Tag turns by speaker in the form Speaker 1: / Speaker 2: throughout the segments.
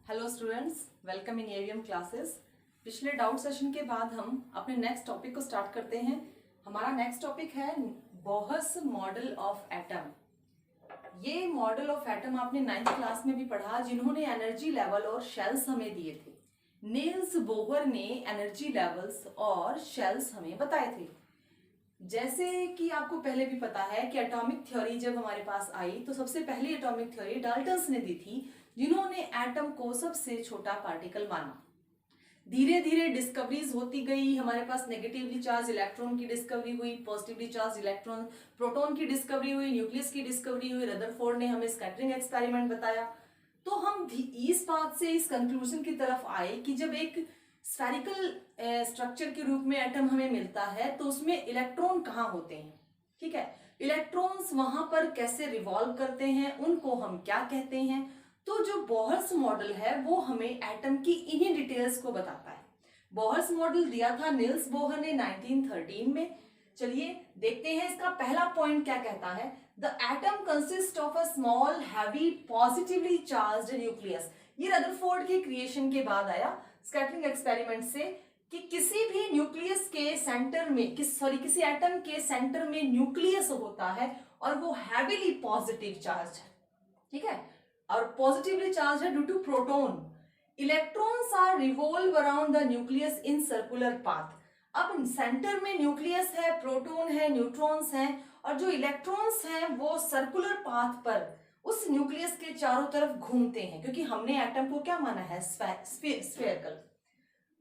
Speaker 1: Hello students, welcome in AVM classes. पिछले doubt session के बाद हम अपने नेक्स्ट टॉपिक को स्टार्ट करते हैं। हमारा नेक्स्ट टॉपिक है बोहर्स मॉडल ऑफ एटम। ये मॉडल ऑफ एटम आपने 9th क्लास में भी पढ़ा, जिन्होंने एनर्जी लेवल और शेल्स हमें दिए थे। नील्स बोहर ने एनर्जी लेवल्स और शेल्स हमें बताए थे। जैसे कि आपको पहले भी पता है कि एटॉमिक थ्योरी जब हमारे पास आई तो सबसे पहली एटॉमिक थ्योरी डाल्टन्स ने दी थी, जिन्होंने एटम को सबसे छोटा पार्टिकल माना। धीरे धीरे डिस्कवरीज होती गई, हमारे पास नेगेटिवली चार्ज इलेक्ट्रॉन की डिस्कवरी हुई, पॉजिटिवली चार्ज इलेक्ट्रॉन प्रोटॉन की डिस्कवरी हुई, न्यूक्लियस की डिस्कवरी हुई, रदरफोर्ड ने हमें स्कैटरिंग एक्सपेरिमेंट बताया। तो हम इस बात से इस कंक्लूजन की तरफ आए कि जब एक स्फेरिकल स्ट्रक्चर के रूप में एटम हमें मिलता है तो उसमें इलेक्ट्रॉन कहाँ होते हैं। ठीक है, इलेक्ट्रॉन्स वहां पर कैसे रिवॉल्व करते हैं, उनको हम क्या कहते हैं। तो जो बोहर्स मॉडल है वो हमें एटम की इन्हीं डिटेल्स को बताता है। बोहर्स मॉडल दिया था नील्स बोहर ने 1913 में। चलिए देखते हैं इसका पहला पॉइंट क्या कहता है। The atom consist of a small heavy positively charged nucleus. ये रदरफोर्ड की क्रिएशन के बाद आया स्कैटरिंग एक्सपेरिमेंट से कि किसी भी न्यूक्लियस के सेंटर में किसी एटम के सेंटर में न्यूक्लियस होता है और वो हैवीली पॉजिटिव चार्ज है। ठीक है, और पॉजिटिवली चार्ज है due to proton. Electrons are revolve around the nucleus in circular path. अब सेंटर में न्यूक्लियस है, प्रोटॉन है, न्यूट्रॉन्स हैं, और जो इलेक्ट्रॉन्स हैं वो सर्कुलर पाथ पर उस न्यूक्लियस के चारों तरफ घूमते हैं, क्योंकि हमने एटम को क्या माना है, स्फेरिकल।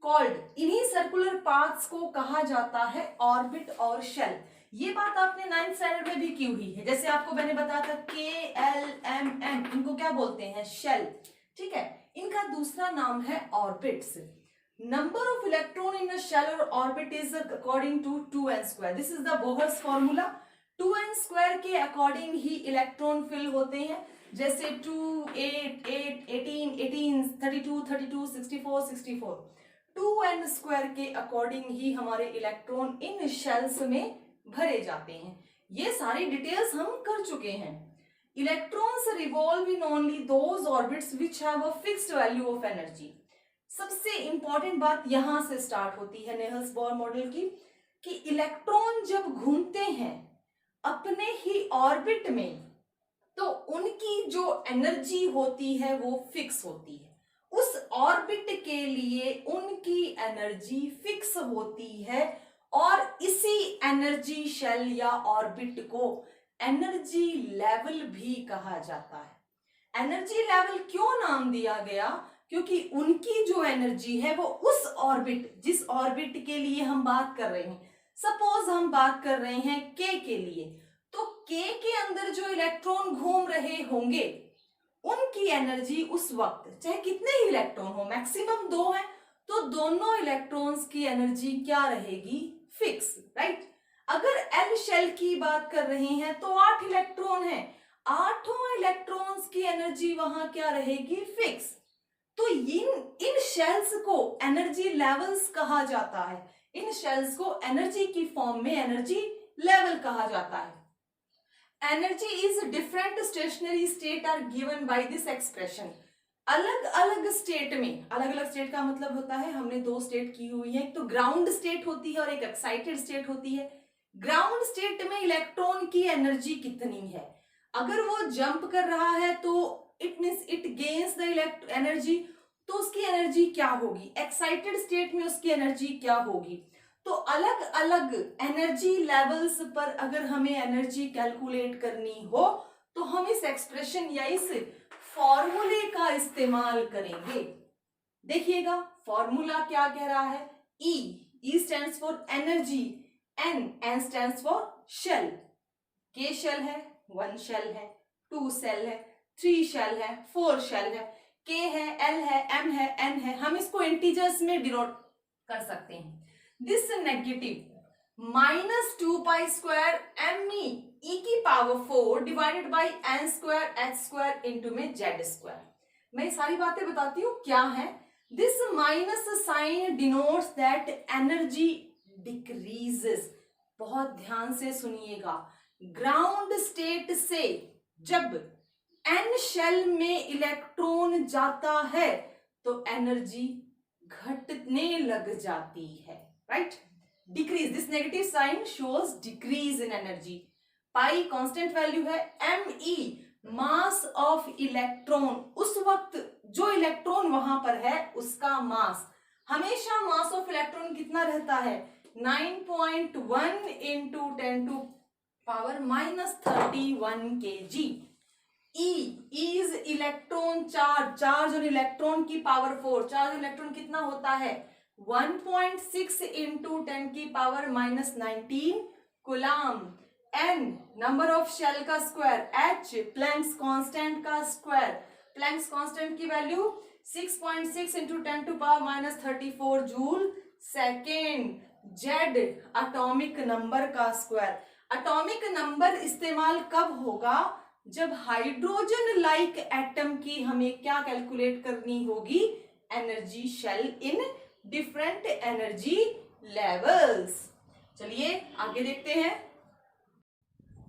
Speaker 1: कॉल्ड, इन्हीं सर्कुलर पाथ्स को कहा जाता है ऑर्बिट और शेल। ये बात आपने 9th स्टैंडर्ड में भी की हुई है। जैसे आपको मैंने बताया था KLMN, इनको क्या बोलते हैं, शेल। ठीक है, इनका दूसरा नाम है orbits. Number of electron in a shell और orbit is according to 2n²। This is the Bohr's formula. 2n² के अकॉर्डिंग ही इलेक्ट्रॉन फिल होते हैं। जैसे 2, 8, 8, 18, 18, 32, 32, 64, 64। 2n² के अकॉर्डिंग ही हमारे इलेक्ट्रॉन इन शेल्स में भरे जाते हैं। ये सारी डिटेल्स हम कर चुके हैं। Electrons revolve in only those orbits which have a fixed value of energy. सबसे इंपॉर्टेंट बात यहां से स्टार्ट होती है नील्स बोहर मॉडल की, कि इलेक्ट्रॉन जब घूमते हैं अपने ही ऑर्बिट में तो उनकी जो एनर्जी होती है वो फिक्स होती है। उस ऑर्बिट के लिए उनकी एनर्जी फिक्स होती है, और इसी एनर्जी शेल या ऑर्बिट को एनर्जी लेवल भी कहा जाता है। एनर्जी लेवल क्यों नाम दिया गया, क्योंकि उनकी जो एनर्जी है वो उस ऑर्बिट, जिस ऑर्बिट के लिए हम बात कर रहे हैं, सपोज हम बात कर रहे हैं K के लिए, तो K के अंदर जो इलेक्ट्रॉन घूम रहे होंगे उनकी एनर्जी उस वक्त, चाहे कितने ही इलेक्ट्रॉन हो, मैक्सिमम 2 है, तो दोनों इलेक्ट्रॉन्स की एनर्जी क्या रहेगी, फिक्स। राइट। अगर L शेल की बात कर रहे हैं तो 8 इलेक्ट्रॉन है, 8 इलेक्ट्रॉन्स की एनर्जी वहां क्या रहेगी, फिक्स। तो इन शेल्स को एनर्जी लेवल्स कहा जाता है। इन शेल्स को एनर्जी की फॉर्म में एनर्जी लेवल कहा जाता है। Energy is different stationary state are given by this expression. अलग अलग स्टेट में, अलग अलग स्टेट का मतलब होता है, हमने 2 स्टेट की हुई है, एक तो ग्राउंड स्टेट होती है और एक एक्साइटेड स्टेट होती है। ग्राउंड स्टेट में इलेक्ट्रॉन की एनर्जी कितनी है, अगर वो जंप कर रहा है तो it means it gains the energy, तो उसकी एनर्जी क्या होगी। एक्साइटेड स्टेट में उसकी एनर्जी क्या होगी। तो अलग अलग एनर्जी लेवल्स पर अगर हमें एनर्जी कैलकुलेट करनी हो तो हम इस एक्सप्रेशन या इस फॉर्मूले का इस्तेमाल करेंगे। देखिएगा फॉर्मूला क्या कह रहा है, E stands for energy, N stands for shell. K shell है, 1 शेल है, 2 शेल है, 3 शेल है, 4 शेल है, K है, L है, M है, N है। हम इसको इंटीजर्स में डिनोट कर सकते हैं। This negative -2π² me e⁴ divided by n² h² into में z²। मैं सारी बातें बताती हूँ क्या है। This minus sign denotes that energy decreases. बहुत ध्यान से सुनिएगा, ग्राउंड स्टेट से जब n शेल में इलेक्ट्रॉन जाता है तो एनर्जी घटने लग जाती है, right. Decrease, this negative sign shows decrease in energy. Pi constant value है। ME मास ऑफ इलेक्ट्रॉन, उस वक्त जो इलेक्ट्रॉन वहां पर है उसका मास। हमेशा मास ऑफ इलेक्ट्रॉन कितना रहता है? 9.1 into 10⁻³ kg। E is electron charge, charge और इलेक्ट्रॉन की पावर 4। चार्ज इलेक्ट्रॉन कितना होता है? 1.6 into 10⁻⁻19 coulomb. N number of shell का स्क्वायर। H प्लैंक्स कांस्टेंट का स्क्वायर। प्लैंक्स कांस्टेंट की value 6.6 into 10⁻34 joule second. Z atomic number का square. Atomic number इस्तेमाल कब होगा? जब हाइड्रोजन लाइक एटम की हमें क्या कैलकुलेट करनी होगी? Energy shell in different energy levels. चलिए आगे देखते हैं।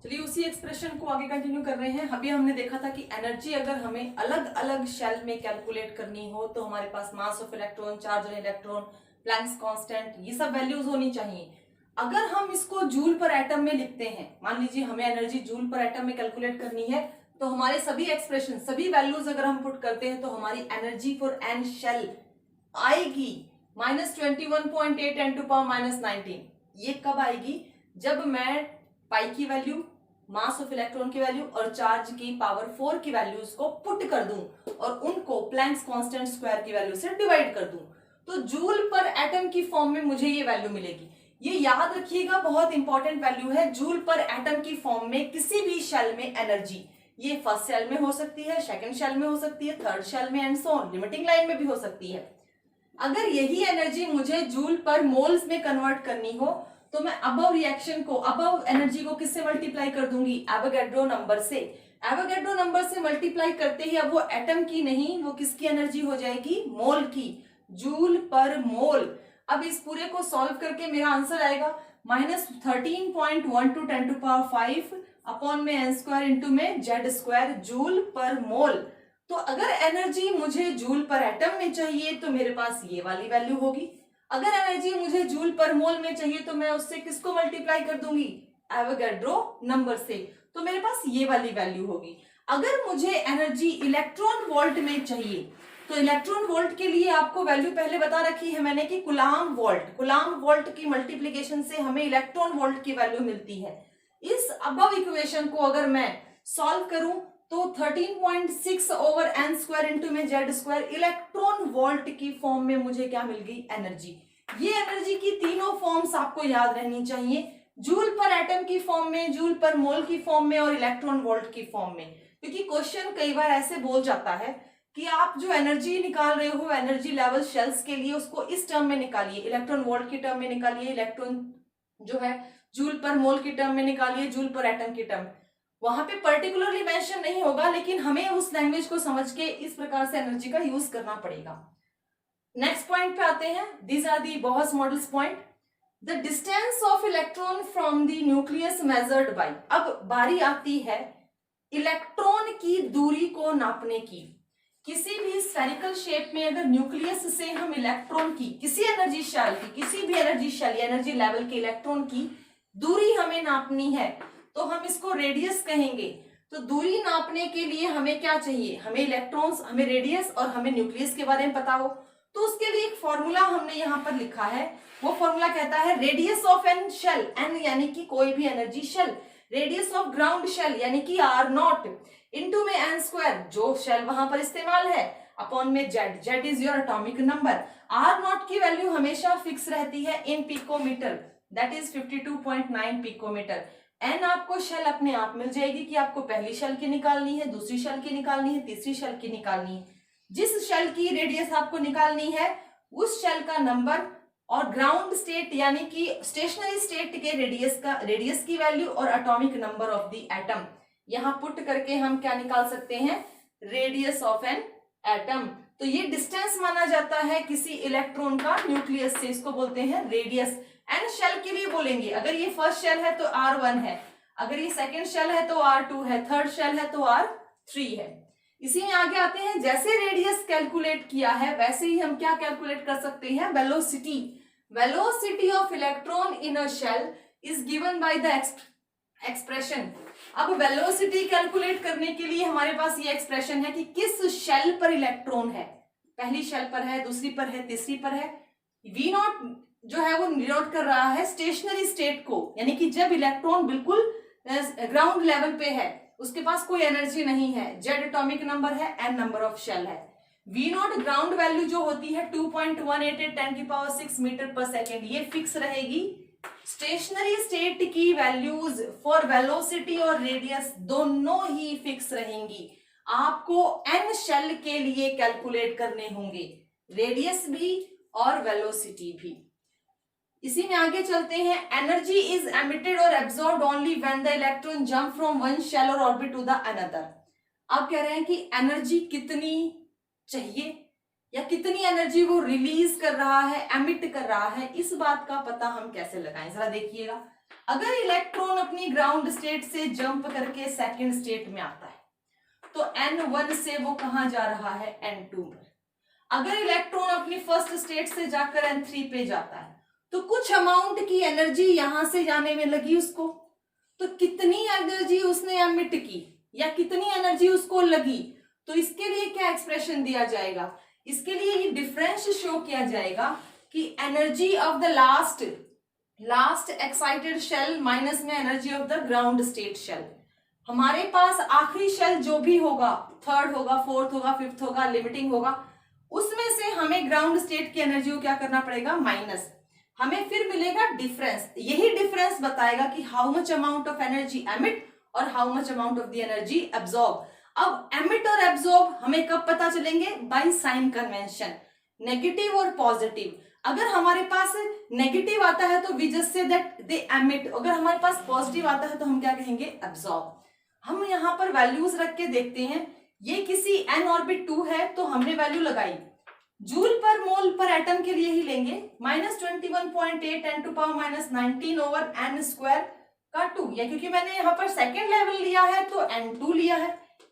Speaker 1: चलिए उसी एक्सप्रेशन को आगे कंटिन्यू कर रहे हैं। अभी हमने देखा था कि एनर्जी अगर हमें अलग अलग शेल में कैलकुलेट करनी हो तो हमारे पास mass of electron, charge on electron, Planck's constant, ये सब वैल्यूज होनी चाहिए। अगर हम इसको जूल पर एटम में लिखते हैं, मान लीजिए हमें एनर्जी जूल पर एटम में कैलकुलेट करनी है, तो हमारे सभी एक्सप्रेशन, सभी वैल्यूज अगर हम पुट करते हैं तो हमारी एनर्जी फॉर एन शेल आएगी -21.8 10⁻⁻19। ये कब आएगी? जब मैं पाई की वैल्यू, मास ऑफ इलेक्ट्रॉन की वैल्यू और चार्ज की पावर 4 की वैल्यूज को पुट कर दूं और उनको प्लैंक्स कांस्टेंट स्क्वायर की वैल्यू से डिवाइड कर दूं, तो जूल पर एटम की फॉर्म में मुझे ये वैल्यू मिलेगी। ये याद रखिएगा, बहुत इंपॉर्टेंट वैल्यू है। जूल पर एटम की फॉर्म में किसी भी शेल में एनर्जी, ये फर्स्ट शेल में हो सकती है, सेकंड शेल में हो सकती है, थर्ड शेल में and so on, limiting line में भी हो सकती है। अगर यही एनर्जी मुझे जूल पर मोल्स में कन्वर्ट करनी हो तो मैं अबव रिएक्शन को, अबव एनर्जी को किससे मल्टीप्लाई कर दूंगी? एवोगैड्रो नंबर से। एवोगैड्रो नंबर से मल्टीप्लाई करते ही अब वो एटम की नहीं, वो किसकी एनर्जी हो जाएगी? मोल की, जूल पर मोल। अब इस पूरे को सॉल्व करके मेरा आंसर आएगा -13.12 10⁵ अपॉन में n स्क्वायर इंटू में z स्क्वायर जूल पर मोल। तो अगर एनर्जी मुझे जूल पर एटम में चाहिए तो मेरे पास ये वाली वैल्यू होगी। अगर एनर्जी मुझे जूल पर मोल में चाहिए तो मैं उससे किसको मल्टीप्लाई कर दूंगी? एवोगैड्रो नंबर से, तो मेरे पास ये वाली वैल्यू होगी। अगर मुझे एनर्जी इलेक्ट्रॉन वोल्ट में चाहिए तो इलेक्ट्रॉन वोल्ट के लिए आपको वैल्यू पहले बता रखी है मैंने कि कूलम वोल्ट। कूलम वोल्ट की मल्टीप्लीकेशन से हमें इलेक्ट्रॉन वोल्ट की वैल्यू मिलती है। इस अबव इक्वेशन को अगर मैं सॉल्व करूं तो 13.6 ओवर n स्क्वायर इंटू में z स्क्वायर इलेक्ट्रॉन वोल्ट की फॉर्म में मुझे क्या मिल गई? एनर्जी। ये एनर्जी की तीनों फॉर्म्स आपको याद रहनी चाहिए, जूल पर एटम की फॉर्म में, जूल पर मोल की फॉर्म में और इलेक्ट्रॉन वोल्ट की फॉर्म में। क्योंकि क्वेश्चन कई बार ऐसे बोल जाता है कि आप जो एनर्जी निकाल रहे हो एनर्जी लेवल शेल्स के लिए, उसको इस टर्म में निकालिए, इलेक्ट्रॉन वोल्ट की टर्म में निकालिए, इलेक्ट्रॉन जो है जूल पर मोल की टर्म में निकालिए, जूल पर एटम की टर्म। वहां पे पर्टिकुलरली मेंशन नहीं होगा, लेकिन हमें उस लैंग्वेज को समझ के इस प्रकार से एनर्जी का यूज करना पड़ेगा। नेक्स्ट पॉइंट पे आते हैं। These are the Bohr's models point. The distance of electron from the nucleus measured by. अब बारी आती है इलेक्ट्रॉन की दूरी को नापने की। किसी भी स्फेरिकल शेप में अगर न्यूक्लियस से हम इलेक्ट्रॉन की, किसी एनर्जी शेल की, किसी भी एनर्जी शेल या एनर्जी लेवल के इलेक्ट्रॉन की दूरी हमें नापनी है तो हम इसको रेडियस कहेंगे। तो दूरी नापने के लिए हमें क्या चाहिए? हमें इलेक्ट्रॉन्स, हमें रेडियस और हमें न्यूक्लियस के बारे में पता हो। तो उसके लिए एक फॉर्मूला हमने यहाँ पर लिखा है। वो फॉर्मूला कहता है radius of N shell, N यानी कि कोई भी energy shell, radius of ground shell यानी कि r0 इंटू में n स्क्वायर, जो शेल वहां पर इस्तेमाल है, अपॉन में z, z is your atomic number. r0 की वैल्यू हमेशा फिक्स रहती है in picometer, that is 52.9 picometer. n आपको शेल अपने आप मिल जाएगी कि आपको पहली शेल की निकालनी है, दूसरी शेल की निकालनी है, तीसरी शेल की निकालनी है। जिस शेल की रेडियस आपको निकालनी है उस शेल का नंबर और ग्राउंड स्टेट यानी कि स्टेशनरी स्टेट के रेडियस की वैल्यू और atomic number of the atom, यहां पुट करके हम क्या निकाल सकते हैं? Radius of an atom. तो ये डिस्टेंस माना जाता है किसी इलेक्ट्रॉन का न्यूक्लियस से, इसको बोलते हैं रेडियस। एन शेल के लिए बोलेंगे, अगर ये फर्स्ट शेल है तो r1 है, अगर ये सेकंड शेल है तो r2 है, थर्ड शेल है तो r3 है। इसी में आगे आते हैं, जैसे रेडियस कैलकुलेट किया है वैसे ही हम क्या कैलकुलेट कर सकते हैं, velocity. Velocity of electron in a shell is given by the expression. अब वेलोसिटी कैलकुलेट करने के लिए हमारे पास ये एक्सप्रेशन है कि किस शेल पर इलेक्ट्रॉन है, पहली शेल पर है, दूसरी पर है, तीसरी पर है। वी नॉट जो है वो डिनोट कर रहा है स्टेशनरी स्टेट को, यानी कि जब इलेक्ट्रॉन बिल्कुल ग्राउंड लेवल पे है, उसके पास कोई एनर्जी नहीं है। जेड एटॉमिक नंबर है, एन नंबर ऑफ शेल है। वी नॉट ग्राउंड वैल्यू जो होती है 2.188 10⁶ मीटर पर सेकेंड, ये फिक्स रहेगी। स्टेशनरी स्टेट की वैल्यूज फॉर वेलोसिटी और रेडियस दोनों ही फिक्स रहेंगी। आपको एन शेल के लिए कैलकुलेट करने होंगे, रेडियस भी और वेलोसिटी भी। इसी में आगे चलते हैं, एनर्जी इज एमिटेड और absorbed only when the electron jump from one shell और ऑर्बिट टू द अनदर। आप कह रहे हैं कि एनर्जी कितनी चाहिए या कितनी एनर्जी वो रिलीज कर रहा है, एमिट कर रहा है, इस बात का पता हम कैसे लगाएं, जरा देखिएगा। अगर इलेक्ट्रॉन अपनी ग्राउंड स्टेट से जंप करके सेकंड स्टेट में आता है तो n1 से वो कहां जा रहा है, n2 में। अगर इलेक्ट्रॉन अपनी फर्स्ट स्टेट से जाकर n3 पे जाता है तो कुछ अमाउंट की एनर्जी यहां से जाने में लगी उसको, तो कितनी एनर्जी उसने एमिट की या कितनी एनर्जी उसको लगी, तो इसके लिए क्या एक्सप्रेशन दिया जाएगा, इसके लिए ये डिफरेंस शो किया जाएगा कि energy of the last excited shell minus में energy of the ground state shell. हमारे पास आखिरी शेल जो भी होगा, थर्ड होगा, फोर्थ होगा, फिफ्थ होगा, लिमिटिंग होगा, उसमें से हमें ग्राउंड स्टेट की एनर्जी को क्या करना पड़ेगा, माइनस। हमें फिर मिलेगा डिफरेंस। यही डिफरेंस बताएगा कि how much amount of energy emit और how much amount of the energy absorb. अब एमिट और एब्जॉर्ब हमें कब पता चलेंगे, बाय साइन कन्वेंशन, नेगेटिव और पॉजिटिव। अगर हमारे पास नेगेटिव आता है तो we just say that they emit, अगर हमारे पास पॉजिटिव आता है तो हम क्या कहेंगे, एब्जॉर्ब। हम यहाँ पर वैल्यूज रख के देखते हैं, ये किसी n ऑर्बिट 2 है तो हमने वैल्यू लगाई, जूल पर मोल पर एटम के लिए ही लेंगे, -21.8 10⁻⁻19 ओवर n स्क्वायर का 2, या क्योंकि मैंने यहाँ पर सेकेंड लेवल लिया है तो n2 लिया है,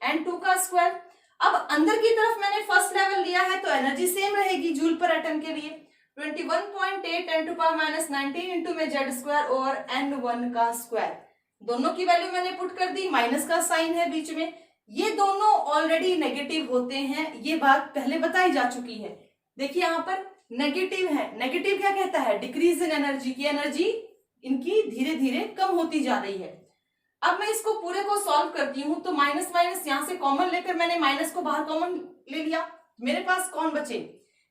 Speaker 1: n2 का स्क्वायर। अब अंदर की तरफ मैंने फर्स्ट लेवल लिया है तो एनर्जी सेम रहेगी जूल पर एटम के लिए, 21.8 10⁻⁻19 इंटू में जेड स्क्वायर ओवर n1 का स्क्वायर। दोनों की वैल्यू मैंने पुट कर दी, माइनस का साइन है बीच में, ये दोनों ऑलरेडी नेगेटिव होते हैं, ये बात पहले बताई जा चुकी है। देखिए यहाँ पर नेगेटिव है, नेगेटिव क्या कहता है, डिक्रीज इन एनर्जी, की एनर्जी इनकी धीरे धीरे कम होती जा रही है। अब मैं इसको पूरे को सॉल्व करती हूँ तो माइनस माइनस यहाँ से कॉमन लेकर मैंने माइनस को बाहर कॉमन ले लिया, मेरे पास कौन बचे,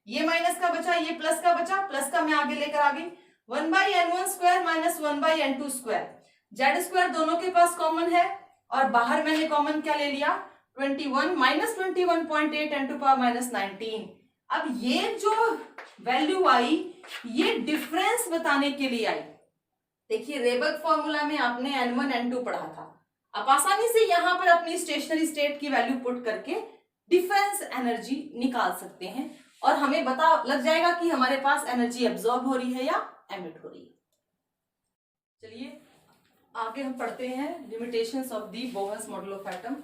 Speaker 1: ये माइनस का बचा, ये प्लस का बचा, प्लस का मैं आगे लेकर आ गई, 1/n1 square minus 1/n2 square, Z square दोनों के पास कॉमन है और बाहर मैंने कॉमन क्या ले लिया, 21 माइनस 21.8 10⁻⁻19। अब ये जो वैल्यू आई ये डिफरेंस बताने के लिए आई। देखिए रेबर्ग फॉर्मूला में आपने n1 n2 पढ़ा था, आप आसानी से यहाँ पर अपनी स्टेशनरी स्टेट की वैल्यू पुट करके डिफरेंस एनर्जी निकाल सकते हैं और हमें पता लग जाएगा कि हमारे पास एनर्जी एब्जॉर्ब हो रही है या एमिट हो रही है। चलिए आगे हम पढ़ते हैं limitations of the Bohr's model of atom.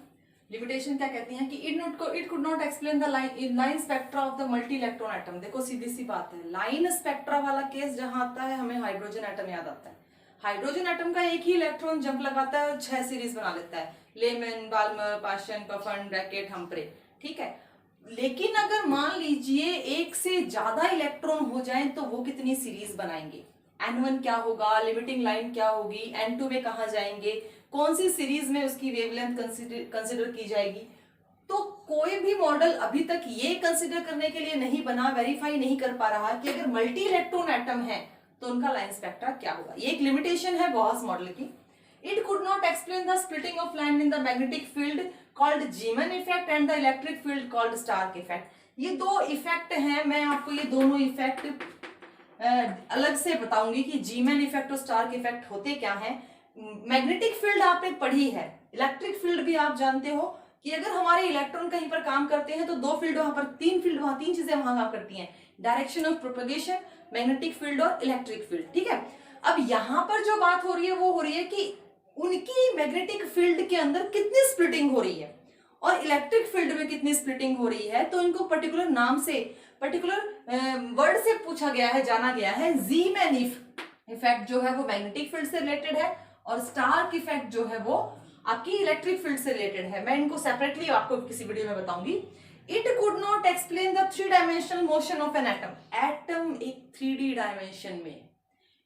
Speaker 1: Limitation क्या कहती हैं कि it could not explain the line spectra of the multi electron atom. देखो सीधी सी बात है, लाइन स्पेक्ट्रा वाला केस जहां आता है हमें हाइड्रोजन एटम याद आता है। हाइड्रोजन एटम का एक ही इलेक्ट्रॉन जंप लगाता है और 6 सीरीज बना लेता है, Lyman, Balmer, Paschen, Pfund, Brackett, Humphreys, ठीक है। लेकिन अगर मान लीजिए एक से ज्यादा इलेक्ट्रॉन हो जाए तो वो कितनी सीरीज बनाएंगे, n1 क्या होगा, लिमिटिंग लाइन क्या होगी, n2 में कहा जाएंगे, कौन सी सीरीज में उसकी वेवलेंथ कंसिडर की जाएगी। तो कोई भी मॉडल अभी तक ये कंसिडर करने के लिए नहीं बना, वेरीफाई नहीं कर पा रहा कि अगर मल्टी इलेक्ट्रॉन एटम है तो उनका लाइन स्पेक्ट्रा क्या होगा। ये एक लिमिटेशन है बोहर्स मॉडल की। It could not explain the splitting of line in the magnetic field called Zeeman effect and the electric field called Stark effect. ये दो इफेक्ट हैं, मैं आपको ये दोनों इफेक्ट अलग से बताऊंगी कि जीमन इफेक्ट और स्टार्क इफेक्ट होते क्या हैं। मैग्नेटिक फील्ड आपने पढ़ी है, इलेक्ट्रिक फील्ड भी आप जानते हो कि अगर हमारे इलेक्ट्रॉन कहीं पर काम करते हैं तो दो फील्ड वहां पर, तीन चीजें वहां काम करती हैं, direction of propagation, magnetic field और इलेक्ट्रिक फील्ड, ठीक है। अब यहाँ पर जो बात हो रही है वो हो रही है कि उनकी मैग्नेटिक फील्ड के अंदर कितनी स्प्लिटिंग हो रही है और इलेक्ट्रिक फील्ड में कितनी स्प्लिटिंग हो रही है, तो इनको पर्टिकुलर नाम से, पर्टिकुलर वर्ड से पूछा गया है, जाना गया है। ज़ीमैन इफेक्ट जो है वो मैग्नेटिक फील्ड से रिलेटेड है, और स्टार्क इफेक्ट जो है वो आपकी इलेक्ट्रिक फील्ड से रिलेटेड है। मैं इनको सेपरेटली आपको किसी वीडियो में बताऊंगी। It could not explain the 3 dimensional motion of an atom. Atom एक 3D डायमेंशन में,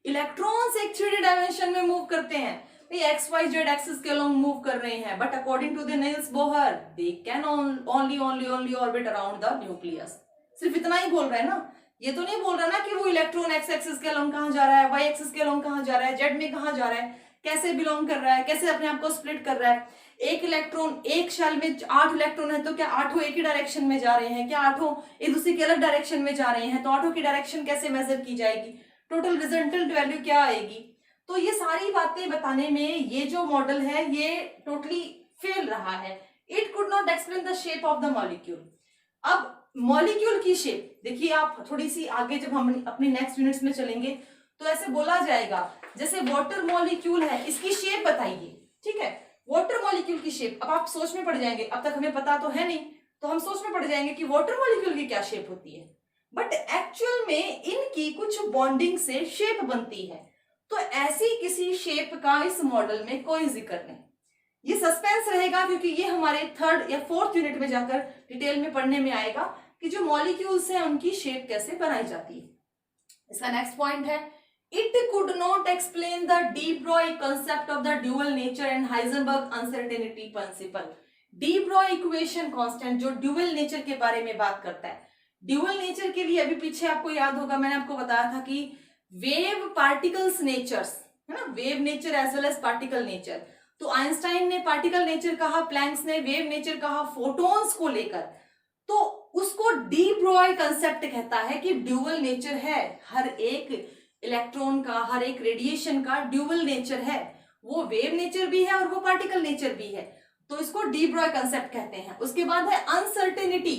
Speaker 1: इलेक्ट्रॉन्स एक 3D डायमेंशन में मूव करते हैं, एक्स वाई जेड एक्सिस के अलोंग मूव कर रहे हैं, but according to the Niels Bohr they can only orbit around the nucleus. सिर्फ इतना ही बोल रहे हैं ना, ये तो नहीं बोल रहा ना कि वो इलेक्ट्रॉन एक्स एक्सिस के अलोंग कहां जा रहा है, वाई एक्सिस के अलोंग कहां जा रहा है, जेड में कहां जा रहा है, कैसे बिलोंग कर रहा है, कैसे अपने आप को स्प्लिट कर रहा है। एक इलेक्ट्रॉन, एक शेल में 8 इलेक्ट्रॉन है, तो क्या 8 एक ही डायरेक्शन में जा रहे हैं, क्या 8 एक दूसरे के अलग डायरेक्शन में जा रहे हैं, तो 8 की डायरेक्शन कैसे मेजर की जाएगी, टोटल रिजल्टेंट वैल्यू क्या आएगी। तो ये सारी बातें बताने में ये जो मॉडल है ये टोटली फेल रहा है। It could not explain the shape of the molecule. अब मॉलिक्यूल की शेप देखिए, आप थोड़ी सी आगे जब हम अपनी नेक्स्ट यूनिट्स में चलेंगे तो ऐसे बोला जाएगा, जैसे वाटर मॉलिक्यूल है, इसकी शेप बताइए, ठीक है, वाटर मॉलिक्यूल की शेप। अब आप सोच में पड़ जाएंगे, अब तक हमें पता तो है नहीं, तो हम सोच में पड़ जाएंगे कि वाटर मॉलिक्यूल की क्या शेप होती है, बट एक्चुअल में इनकी कुछ बॉन्डिंग से शेप बनती है। तो ऐसी किसी शेप का इस मॉडल में कोई जिक्र नहीं। ये सस्पेंस रहेगा, क्योंकि ये हमारे 3rd या 4th यूनिट में जाकर डिटेल में पढ़ने में आएगा कि जो मॉलिक्यूल्स हैं उनकी शेप कैसे बनाई जाती है। इसका नेक्स्ट पॉइंट है, it could not explain the D Broglie concept of the dual nature and Heisenberg uncertainty principle. D Broglie equation constant जो ड्यूअल नेचर के बारे में बात करता है। ड्यूअल नेचर के लिए अभी पीछे आपको याद होगा, मैंने आपको बताया था कि वेव पार्टिकल्स नेचर्स है ना, wave nature as well as particle nature. तो आइंस्टाइन ने पार्टिकल नेचर कहा, प्लैंक्स ने वेव नेचर कहा फोटॉन्स को लेकर। तो उसको डी ब्रॉय कंसेप्ट कहता है कि ड्यूअल नेचर है, हर एक इलेक्ट्रॉन का, हर एक रेडिएशन का ड्यूअल नेचर है, वो वेव नेचर भी है और वो पार्टिकल नेचर भी है। तो इसको डी ब्रॉय कंसेप्ट कहते हैं। उसके बाद है अनसर्टेनिटी,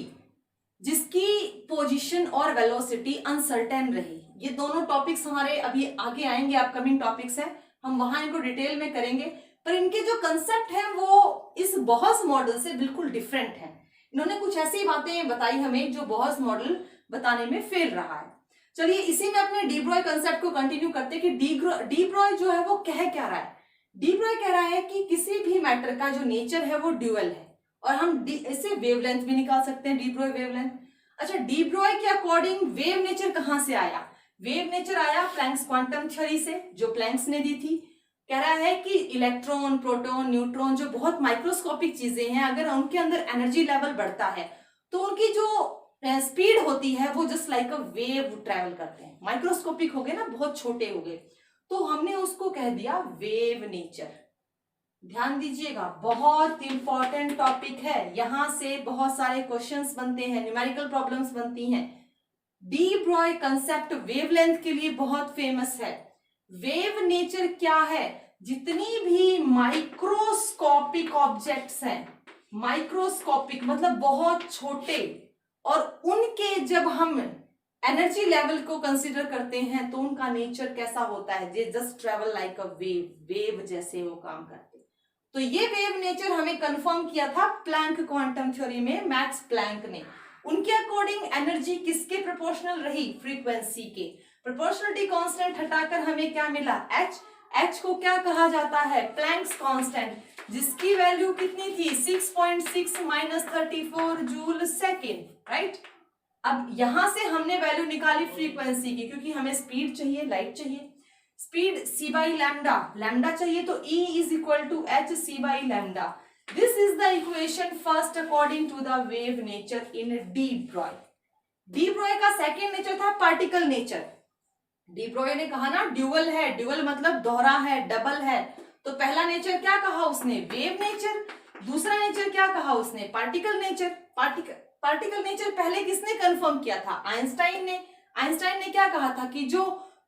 Speaker 1: जिसकी पोजीशन और वेलोसिटी अनसर्टेन रही। ये दोनों टॉपिक्स हमारे अभी आगे आएंगे, अपकमिंग टॉपिक्स हैं, हम वहां इनको डिटेल में करेंगे, पर इनके जो कंसेप्ट हैं वो इस बॉहस मॉडल से बिल्कुल डिफरेंट हैं। इन्होंने कुछ ऐसी बातें बताई हमें जो बॉहस मॉडल बताने में फेल रहा है। चलिए इसी में अपने डी ब्रॉय कंसेप्ट को कंटिन्यू करते हैं कि डी ब्रॉय जो है वो कह क्या रहा है। डी ब्रॉय कह रहा है कि किसी भी मैटर का जो नेचर है वो ड्यूअल है, और हम इससे वेवलेंथ भी निकाल सकते हैं, डी ब्रॉय वेवलेंथ। अच्छा, डी ब्रॉय के अकॉर्डिंग वेव नेचर कहां से आया? वेव नेचर आया प्लैंक्स क्वांटम थ्योरी से, जो प्लैंक्स ने दी थी। कह रहा है कि इलेक्ट्रॉन, प्रोटॉन, न्यूट्रॉन जो बहुत माइक्रोस्कोपिक चीजें हैं, अगर उनके अंदर एनर्जी लेवल बढ़ता है तो उनकी जो स्पीड होती है वो just like a wave travel करते हैं। माइक्रोस्कोपिक हो गए ना, बहुत छोटे हो गए, तो हमने उसको कह दिया वेव नेचर। ध्यान दीजिएगा, बहुत इंपॉर्टेंट टॉपिक है, यहां से बहुत सारे क्वेश्चंस बनते हैं, न्यूमेरिकल प्रॉब्लम्स बनती हैं। डी ब्रॉय कंसेप्ट वेवलेंथ के लिए बहुत फेमस है। वेव नेचर क्या है? जितनी भी माइक्रोस्कोपिक ऑब्जेक्ट्स हैं, माइक्रोस्कोपिक मतलब बहुत छोटे, और उनके जब हम एनर्जी लेवल को कंसीडर करते हैं तो उनका नेचर कैसा होता है? They just travel like a wave, wave जैसे वो काम करते। तो ये वेव नेचर हमें कंफर्म किया था प्लैंक क्वांटम थ्योरी में, मैक्स प्लैंक ने। उनके अकॉर्डिंग एनर्जी किसके प्रोपोर्शनल रही? फ्रीक्वेंसी के। प्रोपोर्शनलिटी कांस्टेंट हटाकर हमें क्या मिला? एच। एच को क्या कहा जाता है? प्लैंक्स कांस्टेंट, जिसकी वैल्यू कितनी थी? 6.6 - 34 जूल सेकेंड, राइट। अब यहां से हमने वैल्यू निकाली फ्रीक्वेंसी की, क्योंकि हमें स्पीड चाहिए, लाइट चाहिए, speed c by lambda, lambda चाहिए, तो E is equal to h c by lambda. This is the equation first according to the wave nature in D Broglie. D Broglie का second nature था particle nature. D Broglie ने कहा ना dual है, dual मतलब दोहरा है, double है। तो पहला नेचर क्या कहा उसने? Wave nature. दूसरा नेचर क्या कहा उसने? Particle nature. पार्टिकल नेचर पहले किसने कंफर्म किया था? आइंस्टाइन ने। आइंस्टाइन ने क्या कहा था कि जो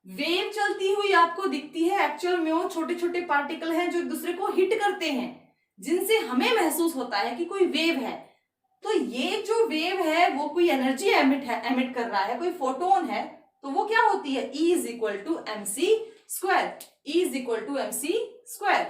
Speaker 1: वेव चलती हुई आपको दिखती है, एक्चुअल में वो छोटे छोटे पार्टिकल हैं जो एक दूसरे को हिट करते हैं, जिनसे हमें महसूस होता है कि कोई वेव है। तो ये जो वेव है वो कोई एनर्जी एमिट कर रहा है, कोई फोटोन है, तो वो क्या होती है? E is equal to mc square। E is equal to mc square।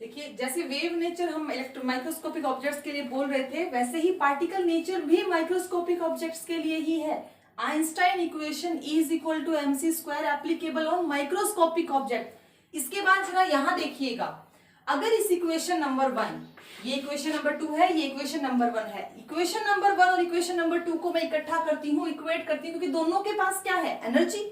Speaker 1: देखिए, जैसे वेव नेचर हम माइक्रोस्कोपिक ऑब्जेक्ट्स के लिए बोल रहे थे, वैसे ही पार्टिकल नेचर भी माइक्रोस्कोपिक ऑब्जेक्ट्स के लिए ही है। Einstein equation is equal to mc square applicable on microscopic object. इसके बाद जरा यहाँ देखिएगा, अगर इस इक्वेशन नंबर 1, ये इक्वेशन नंबर 2 है, ये इक्वेशन नंबर 1 है, इक्वेशन नंबर 1 और इक्वेशन नंबर 2 को मैं इकट्ठा करती हूँ, इक्वेट करती हूँ, क्योंकि दोनों के पास क्या है, एनर्जी।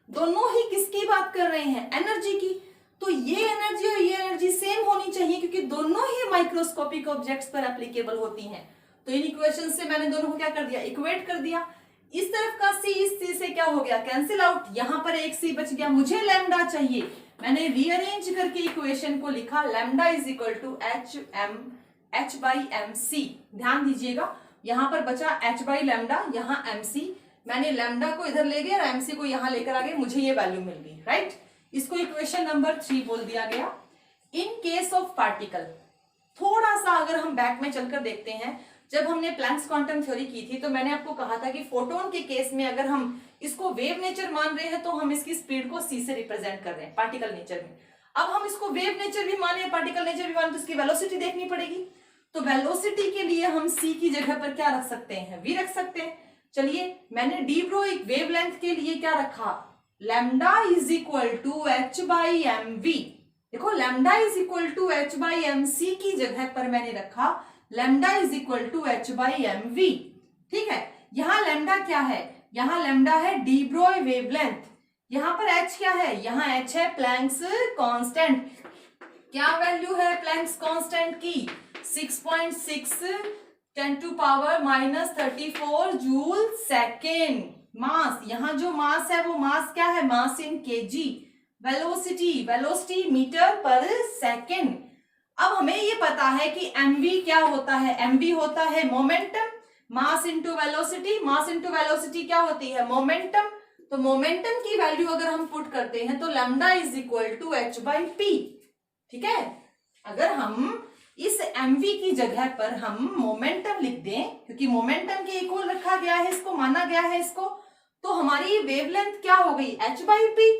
Speaker 1: दोनों ही किसकी बात कर रहे हैं, एनर्जी की। तो ये एनर्जी और ये एनर्जी सेम होनी चाहिए, क्योंकि दोनों ही माइक्रोस्कोपिक ऑब्जेक्ट्स पर एप्लीकेबल होती हैं। तो इन इक्वेशन से मैंने दोनों को क्या कर दिया, इक्वेट कर दिया। इस तरफ का c इस c से क्या हो गया, कैंसिल आउट, यहाँ पर एक c बच गया, मुझे लैम्डा चाहिए। मैंने रीअरेंज करके इक्वेशन को लिखा, lambda is equal to h by mc। ध्यान दीजिएगा, यहाँ पर बचा h बाई लैम्डा, यहाँ mc। मैंने लैम्डा को इधर ले गया और mc को यहाँ लेकर आ गए, मुझे ये वैल्यू मिल गई, राइट। इसको इक्वेशन नंबर 3 बोल दिया गया। इन केस ऑफ पार्टिकल, थोड़ा सा अगर हम बैक में चलकर देखते हैं, जब हमने प्लैंक्स क्वांटम थ्योरी की थी तो मैंने आपको कहा था कि फोटोन के केस में अगर हम इसको वेव नेचर मान रहे हैं तो हम इसकी स्पीड को c से रिप्रेजेंट कर रहे हैं पार्टिकल नेचर में। अब हम इसको वेव नेचर भी माने, पार्टिकल नेचर भी माने, तो इसकी वेलोसिटी देखनी पड़ेगी। तो वेलोसिटी के लिए हम c की जगह पर क्या रख सकते हैं, v रख सकते हैं। चलिए, मैंने डी ब्रोई वेवलेंथ के लिए क्या रखा, lambda is equal to h by m v. देखो, lambda is equal to h by m c की जगह पर मैंने रखा lambda is equal to h by m v. ठीक है, यहाँ लैम्डा क्या है, यहाँ लैम्डा है डी ब्रोई वेवलेंथ। यहाँ पर h क्या है, यहाँ h है प्लैंक्स कांस्टेंट। क्या वैल्यू है प्लैंक्स कांस्टेंट की, 6.6 10 टू पावर -34 जूल सेकेंड। मास, यहाँ जो मास है वो मास क्या है, मास इन केजी। वेलोसिटी मीटर पर सेकेंड। अब हमें ये पता है कि mv क्या होता है, mv होता है momentum, mass into velocity, mass into velocity क्या होती है, मोमेंटम। तो मोमेंटम की वैल्यू अगर हम पुट करते हैं तो lambda is equal to h by P. ठीक है, अगर हम इस mv की जगह पर हम मोमेंटम लिख दें, क्योंकि मोमेंटम के इक्वल रखा गया है, इसको माना गया है इसको, तो हमारी वेवलेंथ क्या हो गई, h बाई पी।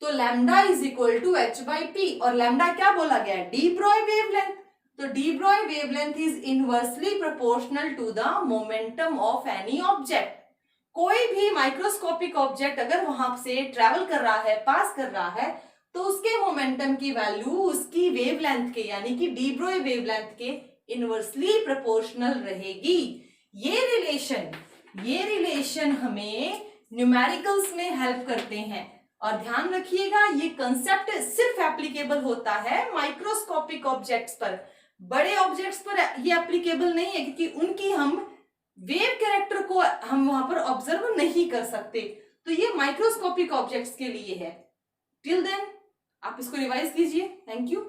Speaker 1: तो lambda is equal to h by p, और लैम्डा क्या बोला गया, डी ब्रोई वेवलेंथ। तो de Broglie wavelength is inversely proportional to the momentum of any object. कोई भी माइक्रोस्कोपिक ऑब्जेक्ट अगर वहां से ट्रेवल कर रहा है, पास कर रहा है, तो उसके मोमेंटम की वैल्यू उसकी वेवलेंथ के, यानी कि डी ब्रोई वेवलेंथ के इनवर्सली प्रोपोर्शनल रहेगी। ये रिलेशन हमें न्यूमेरिकल्स में हेल्प करते हैं। और ध्यान रखिएगा, ये कंसेप्ट सिर्फ एप्लीकेबल होता है माइक्रोस्कोपिक ऑब्जेक्ट्स पर, बड़े ऑब्जेक्ट्स पर ये एप्लीकेबल नहीं है, क्योंकि उनकी हम वेव कैरेक्टर को हम वहां पर ऑब्जर्व नहीं कर सकते। तो ये माइक्रोस्कोपिक ऑब्जेक्ट्स के लिए है। टिल देन आप इसको रिवाइज कीजिए। Thank you.